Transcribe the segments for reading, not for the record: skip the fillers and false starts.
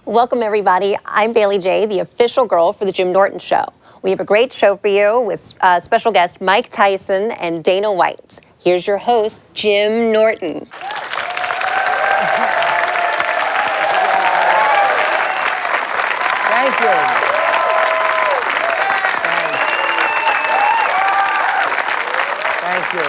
Welcome, everybody. I'm Bailey J., the official girl for the Jim Norton Show. We have a great show for you with special guest Mike Tyson and Dana White. Here's your host, Jim Norton. Thank you. Thank you.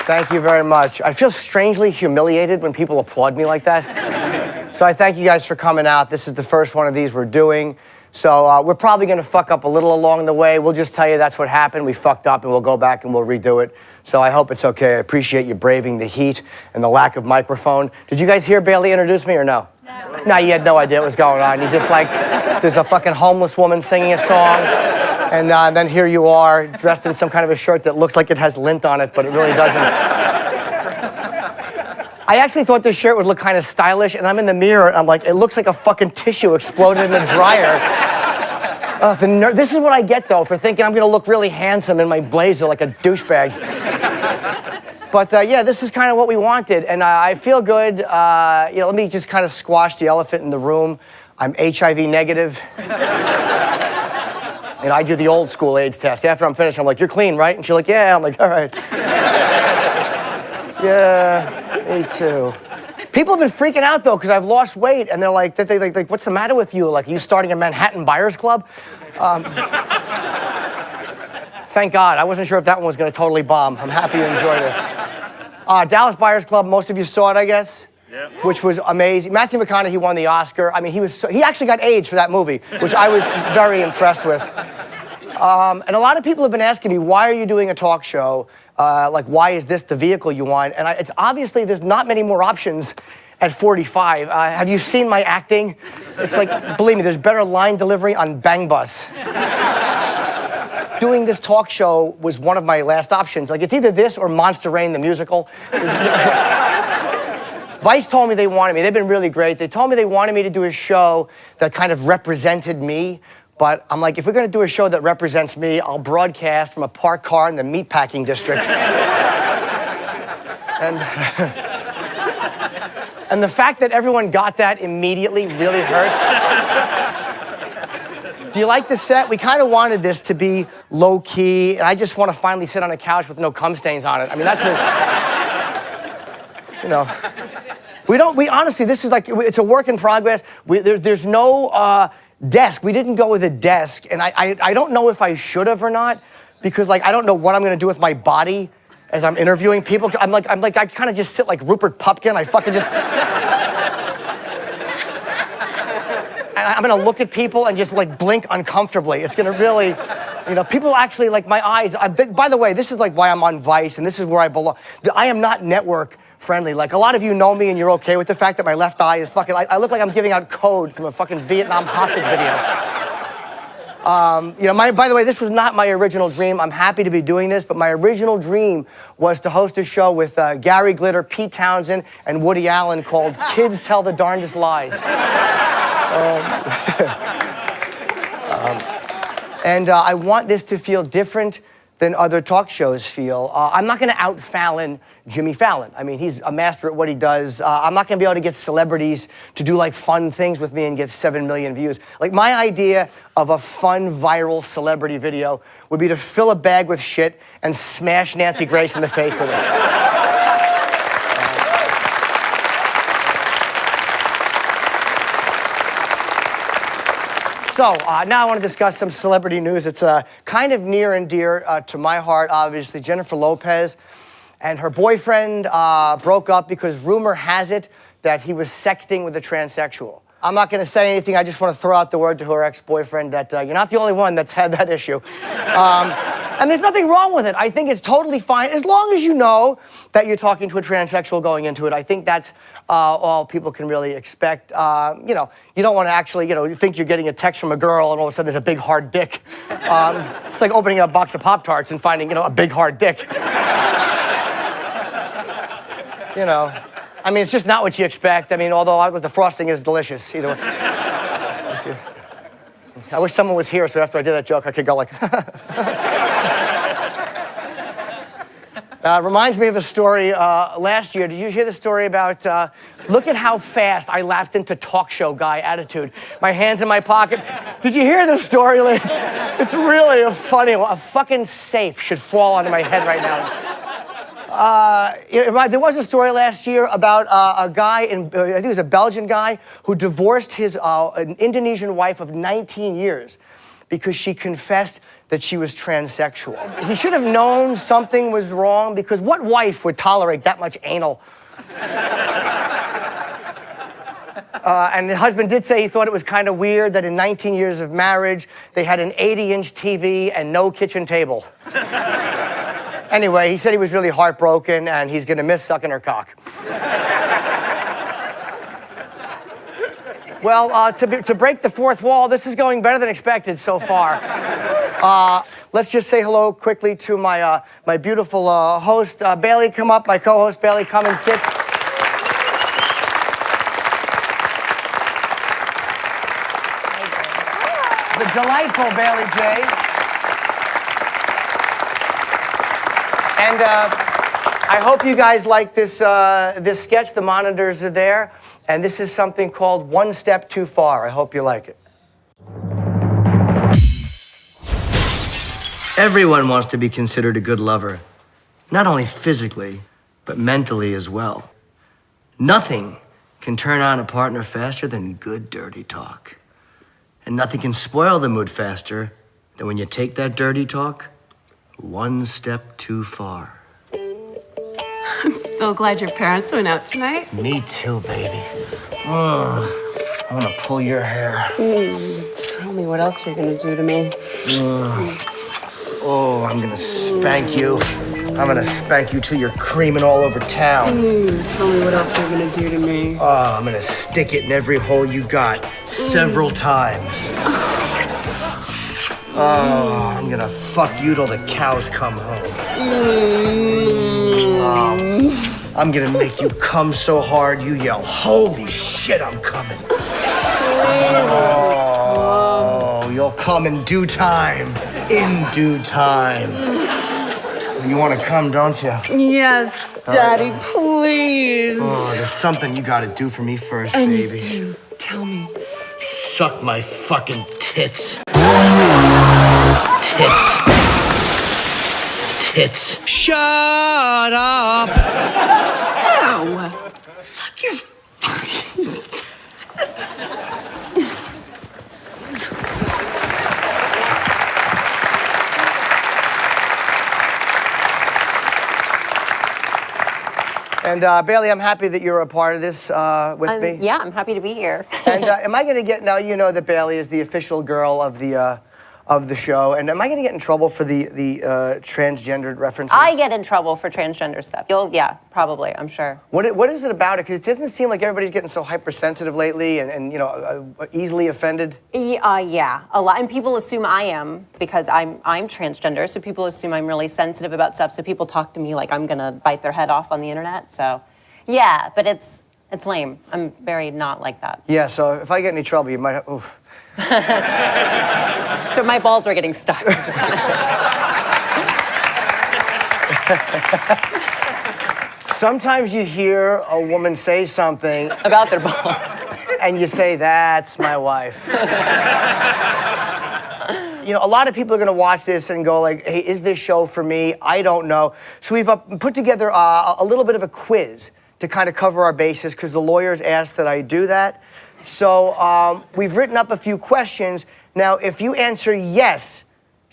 Thank you very much. I feel strangely humiliated when people applaud me like that. So I thank you guys for coming out. This is the first one of these we're doing. So we're probably going to fuck up a little along the way. We'll just tell you that's what happened. We fucked up and we'll go back and we'll redo it. So I hope it's okay. I appreciate you braving the heat and the lack of microphone. Did you guys hear Bailey introduce me or no? No. No, you had no idea what was going on. You just like, there's a fucking homeless woman singing a song. And then here you are, dressed in some kind of a shirt that looks like it has lint on it, but it really doesn't. I actually thought this shirt would look kind of stylish, and I'm in the mirror, and I'm like, it looks like a fucking tissue exploded in the dryer. This is what I get, though, for thinking I'm gonna look really handsome in my blazer like a douchebag. But yeah, this is kind of what we wanted, and I feel good. Let me just kind of squash the elephant in the room. I'm HIV negative. And I do the old school AIDS test. After I'm finished, I'm like, you're clean, right? And she's like, yeah. I'm like, all right. Yeah, me too. People have been freaking out, though, because I've lost weight. And they're like, what's the matter with you? Like, are you starting a Manhattan Buyers Club? Thank God. I wasn't sure if that one was going to totally bomb. I'm happy you enjoyed it. Dallas Buyers Club, most of you saw it, I guess. Yeah. Which was amazing. Matthew McConaughey won the Oscar. I mean, he actually got AIDS for that movie, which I was very impressed with. And a lot of people have been asking me, why are you doing a talk show? Like, why is this the vehicle you want? And it's obviously there's not many more options at 45. Have you seen my acting? It's like, believe me, there's better line delivery on Bang Bus. Doing this talk show was one of my last options. Like, it's either this or Monster Rain, the musical. Vice told me they wanted me. They've been really great. They told me they wanted me to do a show that kind of represented me. But I'm like, if we're going to do a show that represents me, I'll broadcast from a parked car in the meatpacking district. And the fact that everyone got that immediately really hurts. Do you like the set? We kind of wanted this to be low-key, and I just want to finally sit on a couch with no cum stains on it. I mean, that's the... We honestly, this is like, it's a work in progress. There's no desk. We didn't go with a desk, and I don't know if I should have or not, because like, I don't know what I'm gonna do with my body as I'm interviewing people. I kind of just sit like Rupert Pupkin. I fucking just... I'm gonna look at people and just like blink uncomfortably. It's gonna really, people actually like my eyes. By the way, this is like why I'm on Vice, and this is where I belong. I am not network friendly. Like, a lot of you know me and you're okay with the fact that my left eye is fucking, I look like I'm giving out code from a fucking Vietnam hostage video. By the way, this was not my original dream. I'm happy to be doing this, but my original dream was to host a show with Gary Glitter, Pete Townsend, and Woody Allen called Kids Tell the Darndest Lies. I want this to feel different than other talk shows feel. I'm not gonna out-Fallon Jimmy Fallon. I mean, he's a master at what he does. I'm not gonna be able to get celebrities to do like fun things with me and get 7 million views. Like, my idea of a fun, viral celebrity video would be to fill a bag with shit and smash Nancy Grace in the face with it. So now I want to discuss some celebrity news. It's kind of near and dear to my heart, obviously. Jennifer Lopez and her boyfriend broke up because rumor has it that he was sexting with a transsexual. I'm not going to say anything. I just want to throw out the word to her ex-boyfriend that you're not the only one that's had that issue. And there's nothing wrong with it. I think it's totally fine, as long as you know that you're talking to a transsexual going into it. I think that's all people can really expect. You don't want to actually, you think you're getting a text from a girl and all of a sudden there's a big hard dick. It's like opening a box of Pop-Tarts and finding, a big hard dick. I mean, it's just not what you expect. I mean, although the frosting is delicious, either way. I wish someone was here so after I did that joke, I could go like, Reminds me of a story last year. Did you hear the story about, look at how fast I lapsed into talk show guy attitude. My hands in my pocket. Did you hear the story? It's really a funny one. A fucking safe should fall onto my head right now. There was a story last year about a guy, I think it was a Belgian guy, who divorced his an Indonesian wife of 19 years because she confessed that she was transsexual. He should have known something was wrong, because what wife would tolerate that much anal? And the husband did say he thought it was kind of weird that in 19 years of marriage, they had an 80-inch TV and no kitchen table. Anyway, he said he was really heartbroken and he's gonna miss sucking her cock. Well, to break the fourth wall, this is going better than expected so far. Let's just say hello quickly to my my beautiful host, Bailey. Come up, my co-host Bailey. Come and sit. The delightful Bailey J. And I hope you guys like this this sketch. The monitors are there. And this is something called One Step Too Far. I hope you like it. Everyone wants to be considered a good lover. Not only physically, but mentally as well. Nothing can turn on a partner faster than good dirty talk. And nothing can spoil the mood faster than when you take that dirty talk one step too far. I'm so glad your parents went out tonight. Me too, baby. I want to pull your hair. Tell me what else you're gonna do to me. Oh, I'm gonna spank you. I'm gonna spank you till you're creaming all over town. Tell me what else you're gonna do to me. Oh, I'm gonna stick it in every hole you got several times. Oh, I'm gonna fuck you till the cows come home. I'm gonna make you come so hard you yell, "Holy shit, I'm coming." Oh, you'll come in due time. In due time. You wanna come, don't you? Yes, Daddy, please. Oh, there's something you gotta do for me first, baby. Anything. Tell me. Suck my fucking tits. Tits. Tits. Shut up! Ew. Suck your fucking... And Bailey, I'm happy that you're a part of this with me. Yeah, I'm happy to be here. And am I going to get, now you know that Bailey is the official girl of the show, and am I going to get in trouble for the transgendered references? I get in trouble for transgender stuff. Yeah, probably, I'm sure. What is it about it? Because it doesn't seem like everybody's getting so hypersensitive lately and you know, easily offended. Yeah, a lot. And people assume I am, because I'm transgender, so people assume I'm really sensitive about stuff, so people talk to me like I'm gonna bite their head off on the internet, so yeah, but it's lame. I'm very not like that. Yeah, so if I get in any trouble, you might, oof. So my balls are getting stuck. Sometimes you hear a woman say something About their balls. and you say, "That's my wife." You know, a lot of people are going to watch this and go like, "Hey, is this show for me? I don't know." So we've put together a little bit of a quiz to kind of cover our bases, because the lawyers asked that I do that. So we've written up a few questions. Now, if you answer yes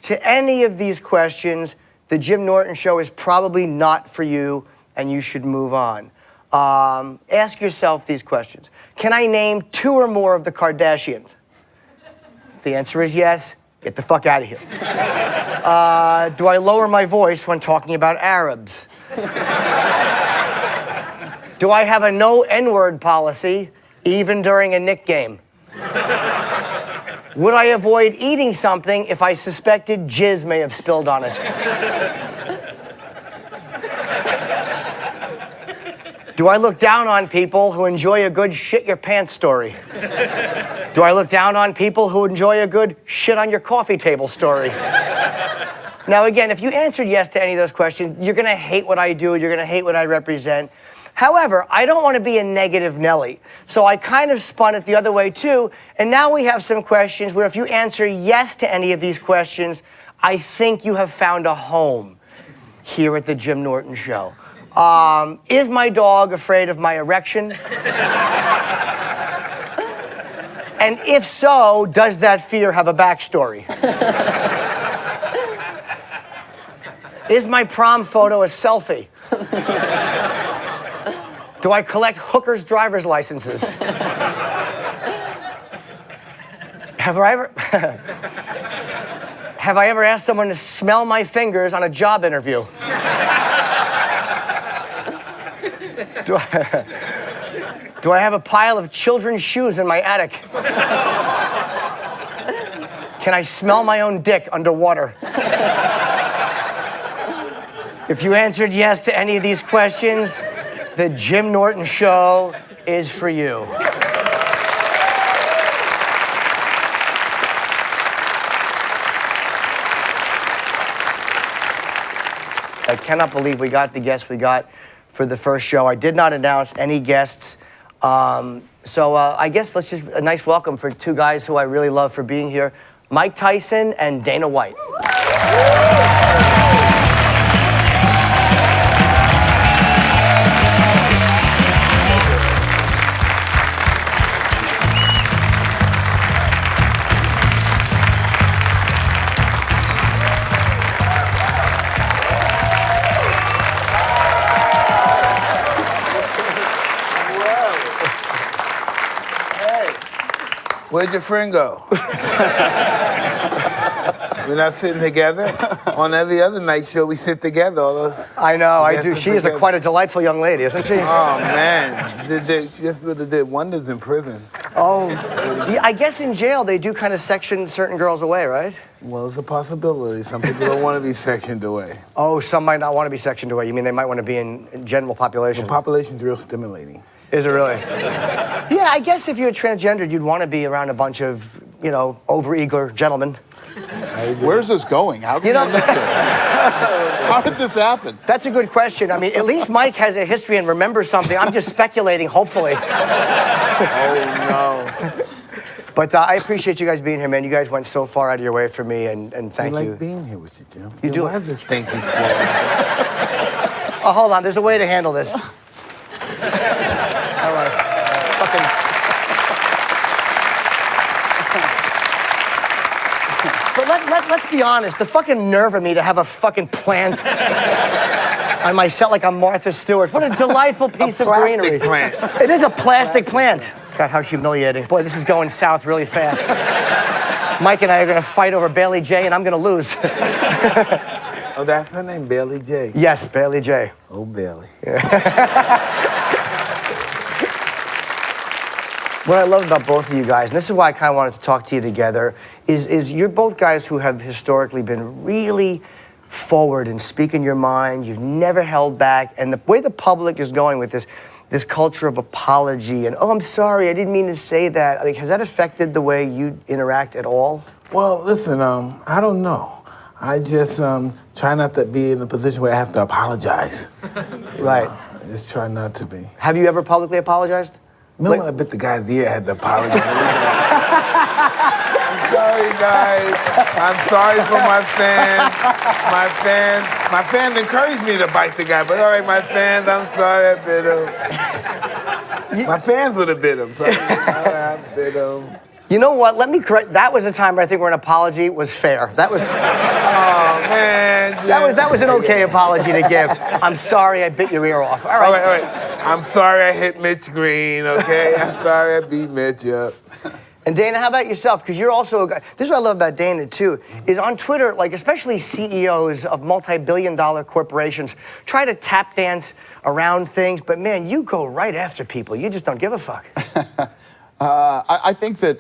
to any of these questions, the Jim Norton Show is probably not for you, and you should move on. Ask yourself these questions. Can I name 2 or more of the Kardashians? If the answer is yes, get the fuck out of here. Do I lower my voice when talking about Arabs? Do I have a no N-word policy, even during a Knick game? Would I avoid eating something if I suspected jizz may have spilled on it? Do I look down on people who enjoy a good shit your pants story? Do I look down on people who enjoy a good shit on your coffee table story? Now, again, if you answered yes to any of those questions, you're going to hate what I do. You're going to hate what I represent. However, I don't want to be a negative Nelly. So I kind of spun it the other way, too. And now we have some questions where if you answer yes to any of these questions, I think you have found a home here at the Jim Norton Show. Is my dog afraid of my erection? And if so, does that fear have a backstory? Is my prom photo a selfie? Do I collect hookers' driver's licenses? Have I ever asked someone to smell my fingers on a job interview? Do I have a pile of children's shoes in my attic? Can I smell my own dick underwater? If you answered yes to any of these questions, the Jim Norton Show is for you. I cannot believe we got the guests we got for the first show. I did not announce any guests. So I guess let's just a nice welcome for two guys who I really love for being here, Mike Tyson and Dana White. Where'd your friend go? We're not sitting together. On every other night show, we sit together. All those. I know, I do. She is quite a delightful young lady, isn't she? Oh man, she just would have did wonders in prison. Oh, yeah, I guess in jail they do kind of section certain girls away, right? Well, it's a possibility. Some people don't want to be sectioned away. Oh, some might not want to be sectioned away. You mean they might want to be in general population? The population's real stimulating. Is it really? Yeah, I guess if you're transgendered, you'd want to be around a bunch of, you know, overeager gentlemen. Where's this going? How can I miss it? How did this happen? That's a good question. I mean, at least Mike has a history and remembers something. I'm just speculating, hopefully. Oh, no. But I appreciate you guys being here, man. You guys went so far out of your way for me, and thank you. I like being here with you, Jim. You do? Why is this stinky floor? Oh, hold on. There's a way to handle this. All right. But let's be honest. The fucking nerve of me to have a fucking plant on my set like I'm Martha Stewart. What a delightful piece of greenery. Plant. It is a plastic plant. God, how humiliating. Boy, this is going south really fast. Mike and I are going to fight over Bailey J, and I'm going to lose. Oh, that's her name, Bailey J. Yes, Bailey J. Oh, Bailey. What I love about both of you guys, and this is why I kind of wanted to talk to you together, is you're both guys who have historically been really forward and speaking your mind. You've never held back. And the way the public is going with this culture of apology and, oh, I'm sorry, I didn't mean to say that. Like, has that affected the way you interact at all? Well, listen, I don't know. I just try not to be in a position where I have to apologize. Right. I just try not to be. Have you ever publicly apologized? Remember when I bit the guy's ear, I had to apologize. I'm sorry, guys. I'm sorry for my fans. My fans encouraged me to bite the guy, but all right, my fans, I'm sorry I bit him. My fans would have bit him. Sorry, I bit him. You know what? Let me correct. That was a time where I think where an apology was fair. That was. Oh man, Jim. That was an okay apology to give. I'm sorry I bit your ear off. All right. All right. I'm sorry I hit Mitch Green. Okay, I'm sorry I beat Mitch up. And Dana, how about yourself? Because you're also a guy. This is what I love about Dana too. Is on Twitter, like especially CEOs of multi-billion-dollar corporations try to tap dance around things, but man, you go right after people. You just don't give a fuck. I think that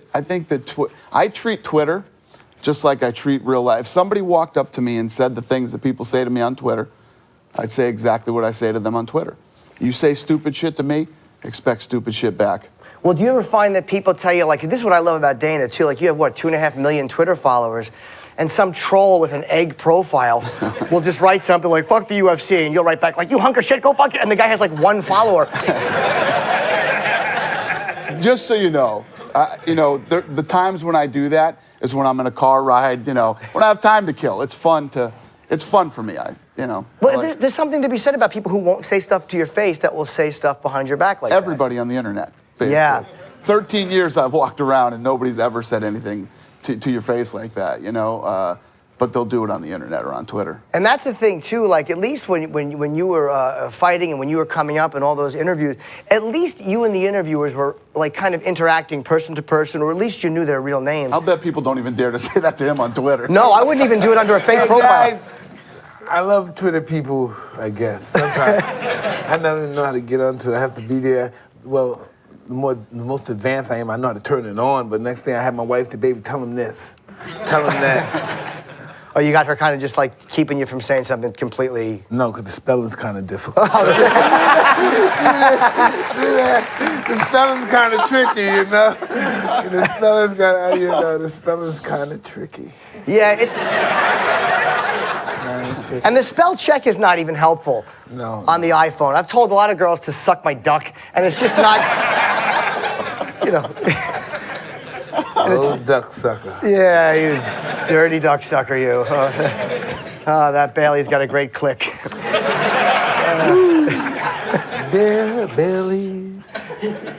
I treat Twitter just like I treat real life. If somebody walked up to me and said the things that people say to me on Twitter, I'd say exactly what I say to them on Twitter. You say stupid shit to me, expect stupid shit back. Well, do you ever find that people tell you, like, this is what I love about Dana too, like you have, what, 2.5 million Twitter followers, and some troll with an egg profile will just write something like, fuck the UFC, and you'll write back like, you hunk of shit, go fuck it, and the guy has like 1 follower. Just so you know, the times when I do that is when I'm in a car ride, when I have time to kill. It's fun for me, Well, there's something to be said about people who won't say stuff to your face that will say stuff behind your back like everybody on the internet, basically. Yeah. 13 years I've walked around and nobody's ever said anything to your face like that, but they'll do it on the internet or on Twitter. And that's the thing too, like at least when you were fighting and when you were coming up in all those interviews, at least you and the interviewers were like kind of interacting person to person, or at least you knew their real names. I'll bet people don't even dare to say that to him on Twitter. No, I wouldn't even do it under a fake profile. I love Twitter people, I guess. Sometimes I don't even know how to get onto it. I have to be there. Well, the most advanced I am, I know how to turn it on, but next thing I have my wife, the baby, tell him this, tell him that. Oh, you got her kind of just like keeping you from saying something completely... No, because the spelling's kind of difficult. The spelling's kind of tricky, The spelling's kind of tricky. Yeah, it's... And the spell check is not even helpful on the iPhone. I've told a lot of girls to suck my duck, and it's just not, Old duck sucker. Yeah, you dirty duck sucker, you. Oh, that Bailey's got a great click. There, Bailey.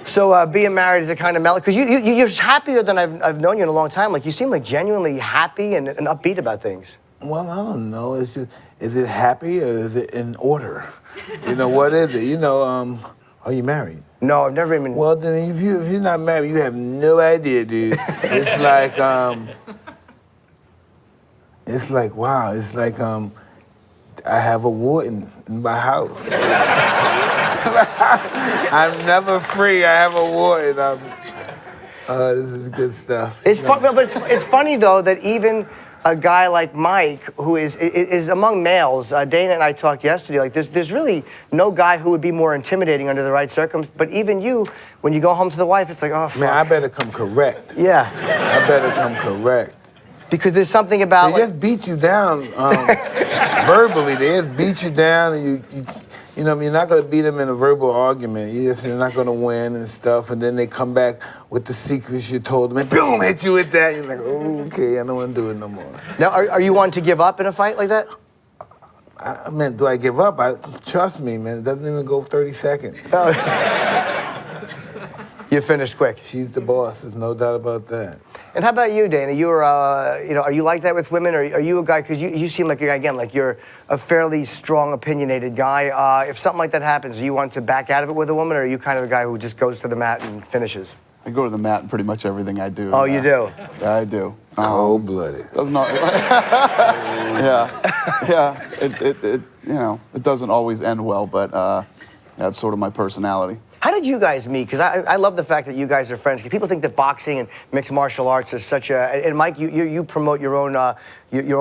So being married is a kind of mellow, because you're happier than I've known you in a long time. Like, you seem like genuinely happy and upbeat about things. Well, I don't know. It's just, is it happy or is it in order? What is it? Are you married? No, I've never even... Well, then if you're not married, you have no idea, dude. It's like, wow. It's like, I have a warden in my house. I'm never free. I have a warden. This is good stuff. It's fun, but it's funny though that even a guy like Mike, who is among males, Dana and I talked yesterday, like there's really no guy who would be more intimidating under the right circumstances. But even you, when you go home to the wife, it's like, oh, fuck. Man, I better come correct. Yeah. I better come correct. Because there's something about... They just beat you down verbally. They just beat you down, and you're not going to beat them in a verbal argument. You're not going to win and stuff, and then they come back with the secrets you told them, and boom, hit you with that. You're like, oh, okay, I don't want to do it no more. Now, are you one to give up in a fight like that? I mean, do I give up? Trust me, man, it doesn't even go 30 seconds. Oh. You finished quick. She's the boss, there's no doubt about that. And how about you, Dana? You're, are you like that with women? Or are you a guy, because you seem like, again, like you're a fairly strong, opinionated guy. If something like that happens, do you want to back out of it with a woman, or are you kind of the guy who just goes to the mat and finishes? I go to the mat in pretty much everything I do. Oh, you do? Yeah, I do. Cold-blooded. Does not. yeah. It doesn't always end well, but that's sort of my personality. How did you guys meet? Because I love the fact that you guys are friends. Because people think that boxing and mixed martial arts is such a... And Mike, you promote your own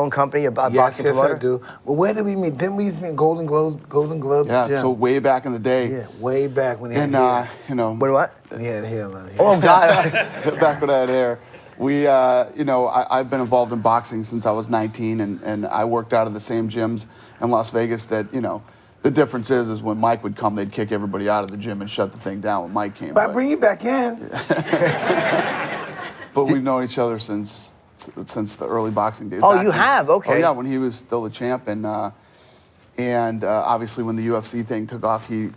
company, a boxing promoter? Yes, I do. Well, where did we meet? Didn't we used to meet Golden Globes? Yeah, so way back in the day. Yeah, way back when he had hair. When what? He had hair on here. Oh, God. Back when I had hair. We, I've been involved in boxing since I was 19, and I worked out of the same gyms in Las Vegas that, the difference is when Mike would come, they'd kick everybody out of the gym and shut the thing down when Mike came. But I bring you back in. But we've known each other since the early boxing days. Oh, you have? Okay. Oh, yeah, when he was still the champ. And obviously when the UFC thing took off, he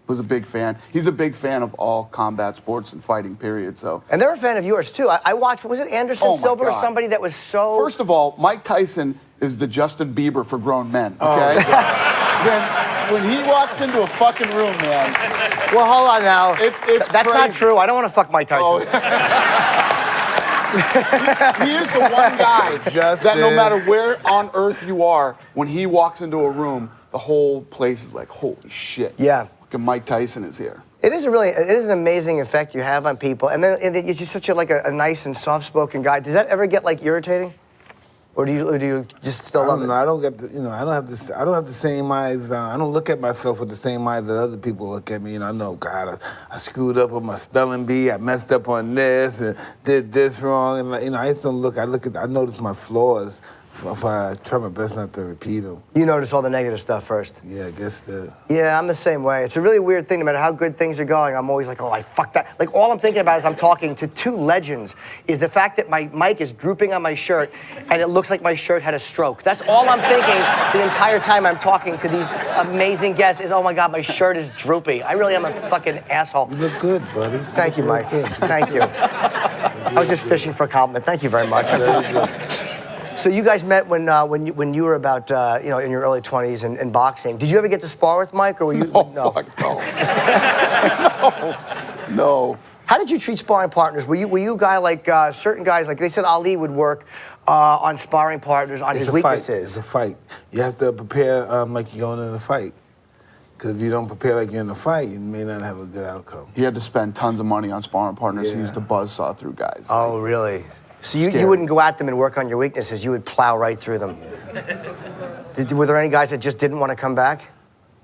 was a big fan. He's a big fan of all combat sports and fighting, period. So. And they're a fan of yours, too. I watched, was it Anderson Silva or somebody that was so... First of all, Mike Tyson is the Justin Bieber for grown men, okay? When he walks into a fucking room, man. Well, hold on now. That's crazy. Not true. I don't want to fuck Mike Tyson. Oh. he is the one guy that no matter where on earth you are, when he walks into a room, the whole place is like, holy shit. Yeah. Fucking Mike Tyson is here. It is an amazing effect you have on people. And then you're just such a nice and soft-spoken guy. Does that ever get, irritating? Or do you just still love it? I don't get the, I don't have the same eyes. I don't look at myself with the same eyes that other people look at me. I know, God, I screwed up with my spelling bee. I messed up on this and did this wrong. And I just don't look. I notice my flaws. If I try my best not to repeat them. You notice all the negative stuff first. Yeah, I guess that. Yeah, I'm the same way. It's a really weird thing. No matter how good things are going, I'm always like, oh, I fucked that. Like, all I'm thinking about as I'm talking to two legends is the fact that my mic is drooping on my shirt and it looks like my shirt had a stroke. That's all I'm thinking the entire time I'm talking to these amazing guests is, oh my God, my shirt is droopy. I really am a fucking asshole. You look good, buddy. Thank you, Mike. Thank you. I was just fishing for a compliment. Thank you very much. So you guys met when you were about in your early 20s in boxing. Did you ever get to spar with Mike, or were you? No. No. How did you treat sparring partners? Were you a guy like certain guys, like they said Ali would work on sparring partners on his weaknesses? It's a fight. You have to prepare like you're going in a fight. Because if you don't prepare like you're in a fight, you may not have a good outcome. He had to spend tons of money on sparring partners. He used to buzzsaw through guys. Oh, really? So you wouldn't go at them and work on your weaknesses. You would plow right through them. Were there any guys that just didn't want to come back?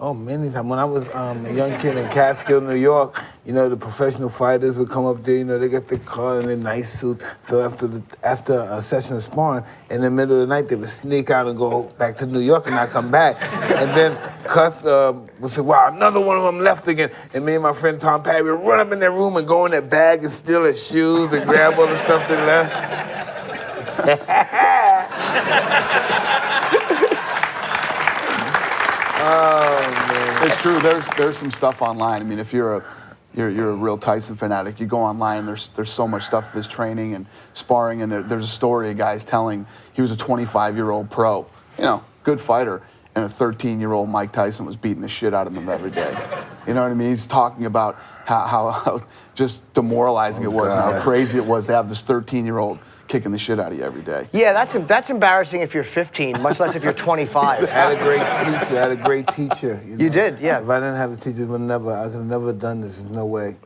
Oh, many times. When I was a young kid in Catskill, New York, the professional fighters would come up there. They get their car in their nice suit. So after a session of sparring, in the middle of the night, they would sneak out and go back to New York and not come back. And then Cuss would say, wow, another one of them left again. And me and my friend Tom Patty would run up in their room and go in their bag and steal their shoes and grab all the stuff they left. Oh, man. It's true. There's some stuff online. I mean, if you're a real Tyson fanatic, you go online and there's so much stuff of his training and sparring, and there's a story a guy's telling. He was a 25-year-old pro, good fighter, and a 13-year-old Mike Tyson was beating the shit out of him every day. You know what I mean? He's talking about how just demoralizing it was and how crazy it was to have this 13-year-old kicking the shit out of you every day. Yeah, that's embarrassing if you're 15, much less if you're 25. I had a great teacher. You did, yeah. If I didn't have a teacher, I could have never done this. There's no way.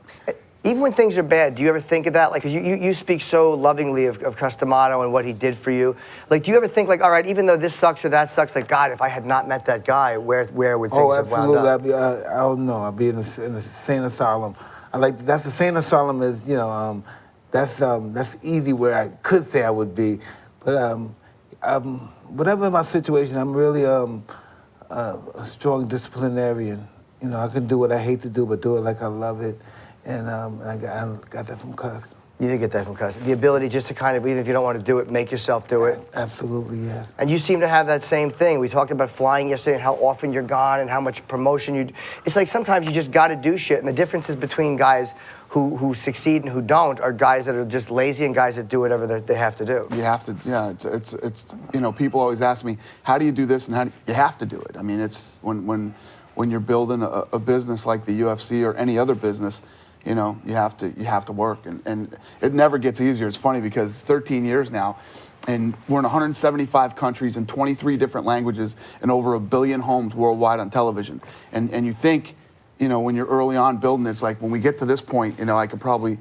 Even when things are bad, do you ever think of that? Like, 'cause you speak so lovingly of Custamato and what he did for you. Like, do you ever think, like, all right, even though this sucks or that sucks, like, God, if I had not met that guy, where would things have wound up? Oh, absolutely. I don't know. I'd be in a insane asylum. That's the sane asylum is, that's easy where I could say I would be. But whatever my situation, I'm really a strong disciplinarian. I can do what I hate to do, but do it like I love it. And I got that from Cuss. You did get that from Cuss. The ability just to kind of, even if you don't want to do it, make yourself do it. Absolutely, yes. And you seem to have that same thing. We talked about flying yesterday and how often you're gone and how much promotion you. It's like sometimes you just got to do shit. And the differences between guys who succeed and who don't are guys that are just lazy and guys that do whatever they have to do. You have to, yeah. It's people always ask me, how do you do this, and you have to do it. I mean, it's when you're building a business like the UFC or any other business, you have to work, and it never gets easier. It's funny because it's 13 years now, and we're in 175 countries in 23 different languages and over 1 billion homes worldwide on television. And you think, when you're early on building, it's like when we get to this point, I could probably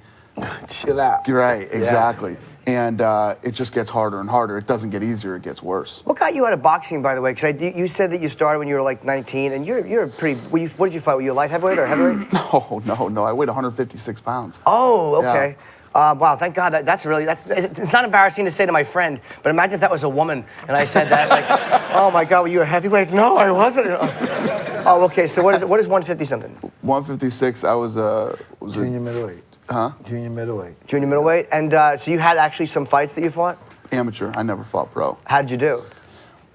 chill out. Right, exactly. Yeah. And it just gets harder and harder. It doesn't get easier, it gets worse. What got you out of boxing, by the way? Because you said that you started when you were like 19, and you're a pretty. What did you fight? Were you a light heavyweight or heavyweight? No. I weighed 156 pounds. Oh, okay. Yeah. Wow, thank God. It's not embarrassing to say to my friend, but imagine if that was a woman and I said that, like, oh my God, were you a heavyweight? No, I wasn't. Oh, okay. So what is 150 something? 156. I was junior middleweight. Huh? Junior middleweight. Junior middleweight, and so you had actually some fights that you fought? Amateur. I never fought pro. How'd you do?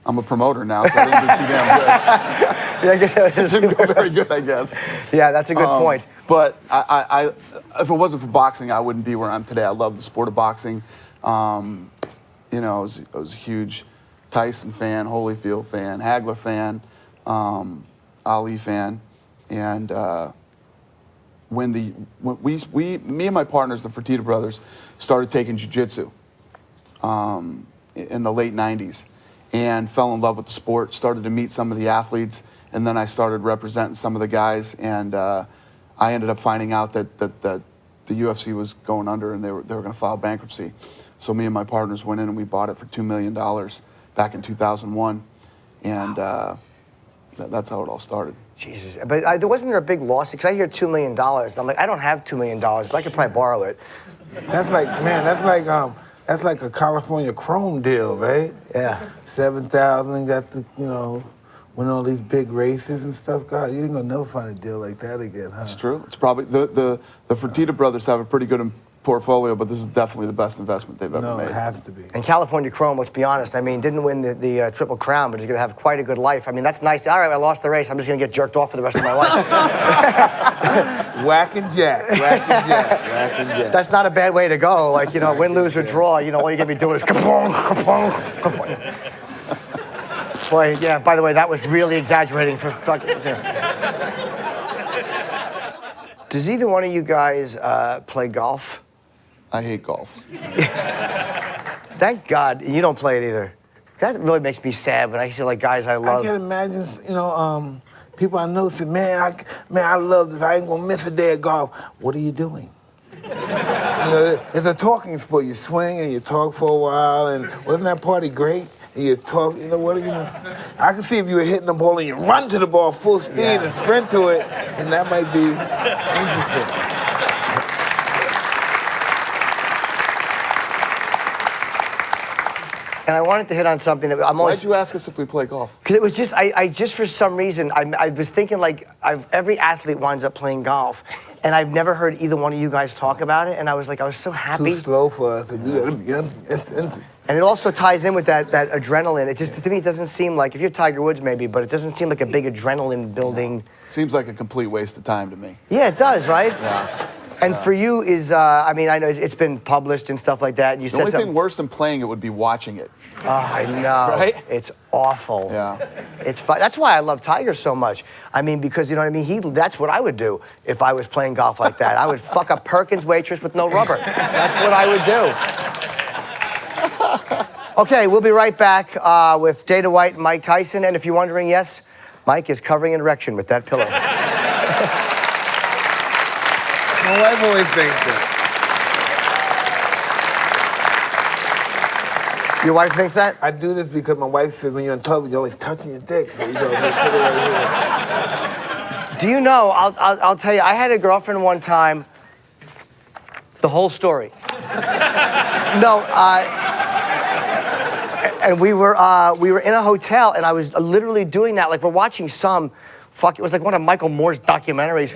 I'm a promoter now, so I didn't do too damn good. Yeah, I guess that was just didn't go very good, I guess. Yeah, that's a good point. But I, if it wasn't for boxing, I wouldn't be where I am today. I love the sport of boxing. I was a huge Tyson fan, Holyfield fan, Hagler fan, Ali fan, and when me and my partners, the Fertitta brothers, started taking jiu-jitsu in the late 90s and fell in love with the sport, started to meet some of the athletes, and then I started representing some of the guys, and I ended up finding out that the UFC was going under and they were going to file bankruptcy. So me and my partners went in and we bought it for $2 million back in 2001, and that's how it all started. Jesus, but wasn't there a big loss? Because I hear $2 million. I'm like, I don't have $2 million, but I could probably borrow it. That's like, man, that's like a California Chrome deal, right? Yeah. 7,000, got the, win all these big races and stuff. God, you ain't gonna never find a deal like that again, huh? It's true. It's probably the Fertitta brothers have a pretty good portfolio, but this is definitely the best investment they've ever made. No, it has to be. And California Chrome, let's be honest, I mean, didn't win the Triple Crown, but he's going to have quite a good life. I mean, that's nice. All right, I lost the race. I'm just going to get jerked off for the rest of my life. Whack and jack, whack and jack, whack and jack. That's not a bad way to go. Like, win, lose, or draw, all you're going to be doing is kaplong, kaplong, kaplong. Boy, yeah, by the way, that was really exaggerating for fucking... Does either one of you guys play golf? I hate golf. Thank God you don't play it either. That really makes me sad when I see like guys I love. I can imagine, people I know say, man, I love this. I ain't gonna miss a day of golf. What are you doing? It's a talking sport. You swing and you talk for a while, and wasn't that party great? And you talk, what are you doing? I can see if you were hitting the ball and you run to the ball full speed and sprint to it, and that might be interesting. And I wanted to hit on something that I'm always... Why'd you ask us if we play golf? Because it was just, I just for some reason, I was thinking like, every athlete winds up playing golf. And I've never heard either one of you guys talk about it. And I was like, I was so happy. Too slow for us. And it also ties in with that adrenaline. It just, to me, it doesn't seem like, if you're Tiger Woods maybe, but it doesn't seem like a big adrenaline building. Seems like a complete waste of time to me. Yeah, it does, right? Yeah. And for you is, I mean, I know it's been published and stuff like that. And you The said only something. thing worse than playing it would be watching it. Oh, I know. Right? It's awful. Yeah. It's fun. That's why I love Tiger so much. I mean, because, you know what I mean? That's what I would do if I was playing golf like that. I would fuck a Perkins waitress with no rubber. That's what I would do. Okay, we'll be right back with Dana White and Mike Tyson. And if you're wondering, yes, Mike is covering an erection with that pillow. My wife always thinks that. Your wife thinks that? I do this because my wife says when you're on television, you're always touching your dick. So you go, put it right here. Do you know, I'll tell you, I had a girlfriend one time, the whole story. No, and we were in a hotel, and I was literally doing that, like we're watching it was like one of Michael Moore's documentaries.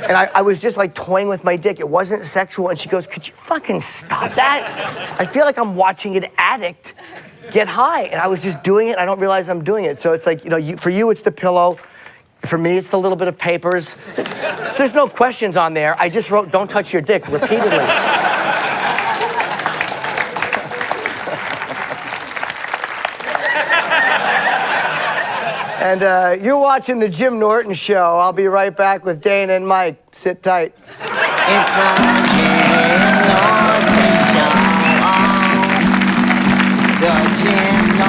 And I was just like toying with my dick. It wasn't sexual. And she goes, could you fucking stop that? I feel like I'm watching an addict get high. And I was just doing it. And I don't realize I'm doing it. So it's like, for you, it's the pillow. For me, it's the little bit of papers. There's no questions on there. I just wrote, don't touch your dick repeatedly. And you're watching The Jim Norton Show. I'll be right back with Dana and Mike. Sit tight. It's the Jim Norton Show. The Jim Norton